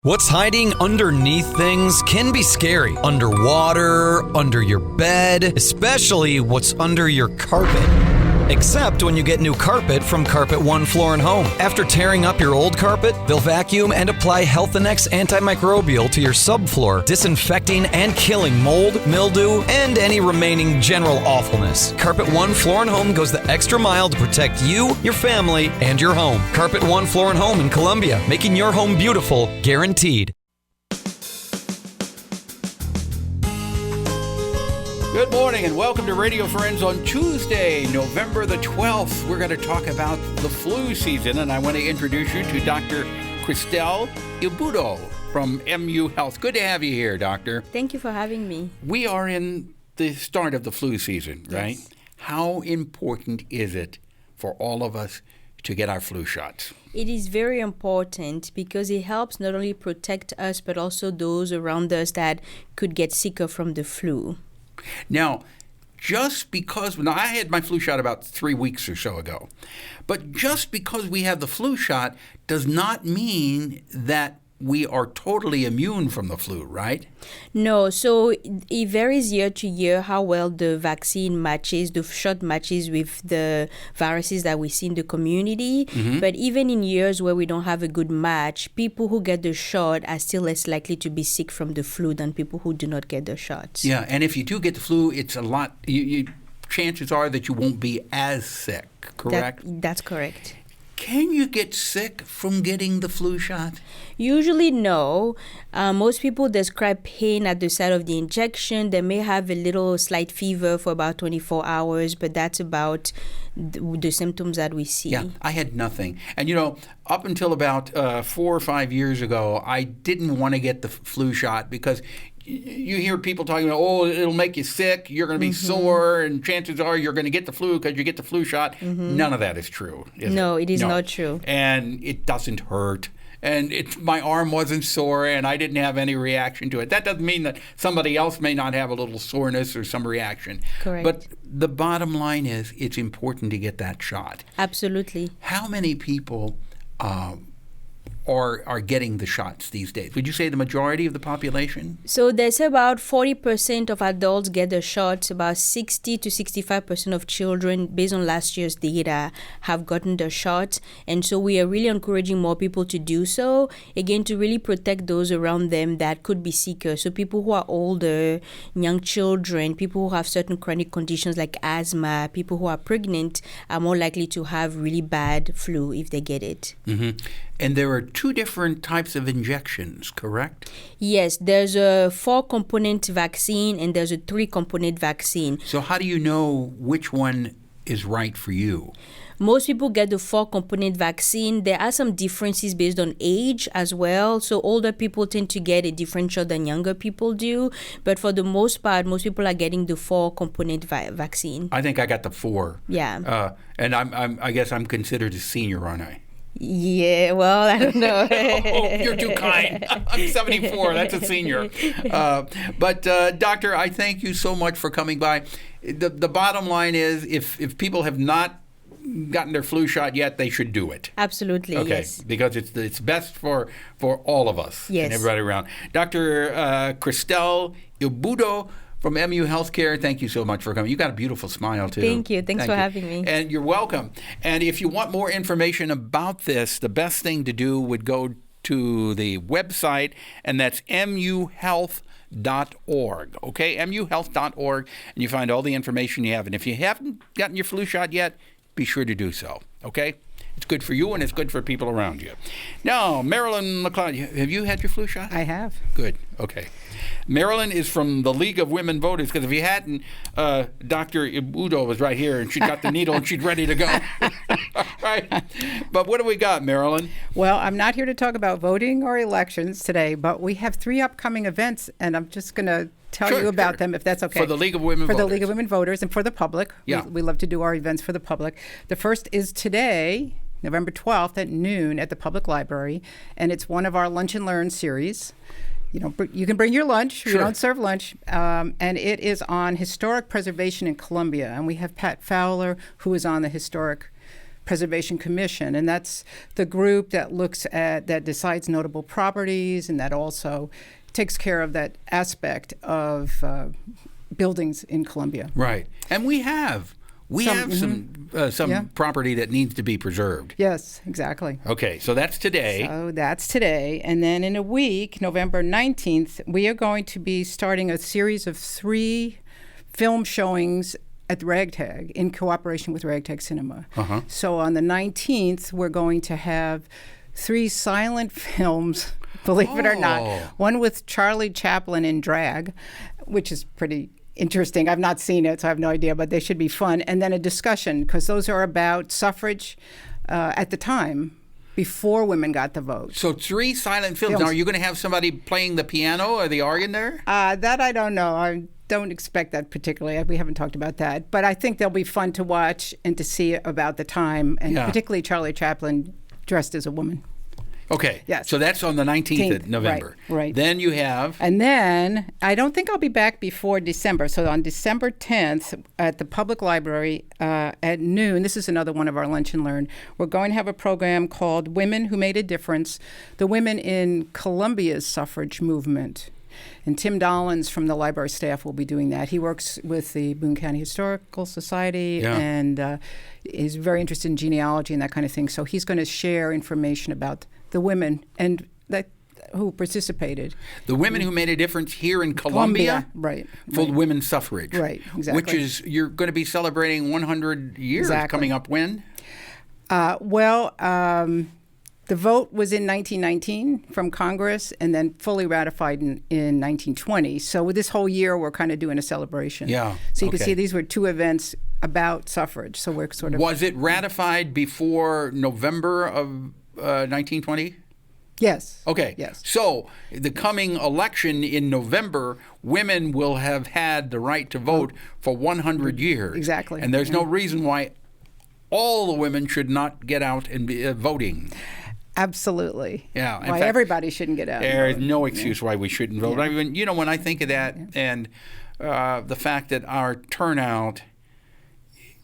What's hiding underneath things can be scary. Underwater, under your bed, especially what's under your carpet. Except when you get new carpet from Carpet One Floor and Home. After tearing up your old carpet, they'll vacuum and apply Health Annex antimicrobial to your subfloor, disinfecting and killing mold, mildew, and any remaining general awfulness. Carpet One Floor and Home goes the extra mile to protect you, your family, and your home. Carpet One Floor and Home in Columbia, making your home beautiful, guaranteed. Good morning and welcome to Radio Friends on Tuesday, November the 12th. We're going to talk about the flu season, and I want to introduce you to Dr. Christelle Ilboudo from MU Health. Good to have you here, Doctor. Thank you for having me. We are in the start of the flu season, right? Yes. How important is it for all of us to get our flu shots? It is very important because it helps not only protect us, but also those around us that could get sicker from the flu. Now, just because, I had my flu shot about 3 weeks or so ago, but just because we have the flu shot does not mean that we are totally immune from the flu, right? No, so it varies year to year how well the vaccine matches, the shot matches with the viruses that we see in the community. Mm-hmm. But even in years where we don't have a good match, people who get the shot are still less likely to be sick from the flu than people who do not get the shots. Yeah, and if you do get the flu, it's a lot, chances are that you won't be as sick, correct? That's correct. Can you get sick from getting the flu shot? Usually no. Most people describe pain at the site of the injection. They may have a little slight fever for about 24 hours, but that's about the symptoms that we see. Yeah, I had nothing. And up until about 4 or 5 years ago, I didn't want to get the flu shot because you hear people talking about, it'll make you sick, you're going to be sore, and chances are you're going to get the flu because you get the flu shot. Mm-hmm. None of that is true, is No, it? It is not true. And it doesn't hurt. And my arm wasn't sore, and I didn't have any reaction to it. That doesn't mean that somebody else may not have a little soreness or some reaction. Correct. But the bottom line is it's important to get that shot. Absolutely. How many people are getting the shots these days? Would you say the majority of the population? So there's about 40% of adults get the shots. About 60 to 65% of children, based on last year's data, have gotten the shot. And so we are really encouraging more people to do so, again, to really protect those around them that could be sicker. So people who are older, young children, people who have certain chronic conditions like asthma, people who are pregnant are more likely to have really bad flu if they get it. Mm-hmm. And there are 2 different types of injections, correct? Yes, there's a 4-component vaccine and there's a 3-component vaccine. So how do you know which one is right for you? Most people get the 4-component vaccine. There are some differences based on age as well. So older people tend to get a different shot than younger people do. But for the most part, most people are getting the 4-component vaccine. I think I got the 4. Yeah. And I guess I'm considered a senior, aren't I? Yeah, well, I don't know. Oh, you're too kind. I'm 74. That's a senior. But Doctor, I thank you so much for coming by. The bottom line is if people have not gotten their flu shot yet, they should do it. Absolutely, okay, yes. Because it's best for all of us yes. and everybody around. Dr. Christelle Ilboudo from MU Healthcare, thank you so much for coming. You got a beautiful smile, too. Thank you. Thanks for having me. And you're welcome. And if you want more information about this, the best thing to do would go to the website, and that's muhealth.org. Okay, muhealth.org, and you find all the information you have. And if you haven't gotten your flu shot yet, be sure to do so, okay? It's good for you, and it's good for people around you. Now, Marilyn McLeod, have you had your flu shot? I have. Good, okay. Marilyn is from the League of Women Voters, because if you hadn't, Dr. Ilboudo was right here, and she got the needle, and she's ready to go. All right. But what do we got, Marilyn? Well, I'm not here to talk about voting or elections today, but we have 3 upcoming events, and I'm just going to tell you about them, if that's okay. For the League of Women Voters. For the League of Women Voters and for the public. Yeah. We love to do our events for the public. The first is today, November 12th at noon at the Public Library, and it's one of our Lunch and Learn series. You can bring your lunch. Sure. We don't serve lunch. And it is on historic preservation in Columbia. And we have Pat Fowler, who is on the Historic Preservation Commission, and that's the group that that decides notable properties and that also takes care of that aspect of buildings in Columbia. Right. And we have some property that needs to be preserved. Yes, exactly. Okay, so that's today. So that's today. And then in a week, November 19th, we are going to be starting a series of 3 film showings at Ragtag in cooperation with Ragtag Cinema. Uh-huh. So on the 19th, we're going to have 3 silent films, believe it or not. One with Charlie Chaplin in drag, which is pretty interesting. I've not seen it, so I have no idea, but they should be fun. And then a discussion, because those are about suffrage at the time, before women got the vote. So 3 silent films. Now, are you going to have somebody playing the piano or the organ there? That I don't know. I don't expect that particularly. We haven't talked about that. But I think they'll be fun to watch and to see about the time, and particularly Charlie Chaplin dressed as a woman. Okay. Yes. So that's on the 19th of November. Right. Then you have... And then I don't think I'll be back before December. So on December 10th at the Public Library at noon, this is another one of our Lunch and Learn, we're going to have a program called Women Who Made a Difference, the women in Columbia's suffrage movement. And Tim Dollins from the library staff will be doing that. He works with the Boone County Historical Society and is very interested in genealogy and that kind of thing. So he's going to share information about the women and who participated. The women who made a difference here in Columbia? Right. For women's suffrage. Right, exactly. Which is, you're going to be celebrating 100 years coming up when? The vote was in 1919 from Congress and then fully ratified in 1920. So with this whole year, we're kind of doing a celebration. Yeah. So you can see these were 2 events about suffrage. So we're sort of... Was it ratified before November of 1920? Yes. Okay. Yes. So the coming election in November, women will have had the right to vote for 100 years. Exactly. And there's no reason why all the women should not get out and be voting. Absolutely. Yeah. Why everybody shouldn't get out. There's no excuse why we shouldn't vote. I mean, when I think of that and the fact that our turnout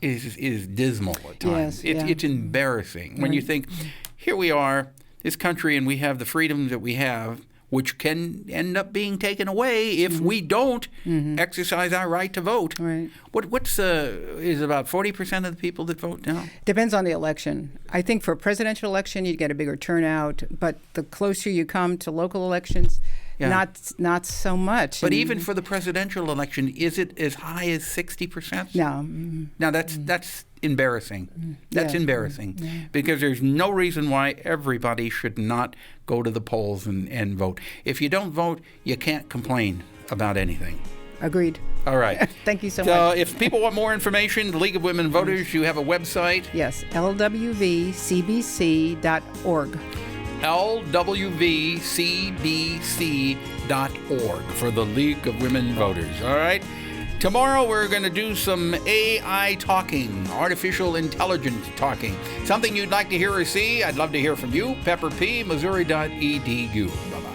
is dismal at times. Yes, it's embarrassing when you think, here we are, this country, and we have the freedoms that we have, which can end up being taken away if we don't exercise our right to vote. Right. Is about 40% of the people that vote now? Depends on the election. I think for a presidential election, you'd get a bigger turnout, but the closer you come to local elections, not so much. But even for the presidential election, is it as high as 60%? No. Now that's embarrassing. That's embarrassing because there's no reason why everybody should not go to the polls and vote. If you don't vote, you can't complain about anything. Agreed. All right. Thank you so much. So if people want more information, the League of Women Voters, you have a website? Yes, lwvcbc.org. lwvcbc.org for the League of Women Voters. All right? Tomorrow we're going to do some AI talking, artificial intelligence talking. Something you'd like to hear or see? I'd love to hear from you. Pepper P, Missouri.edu. Bye-bye.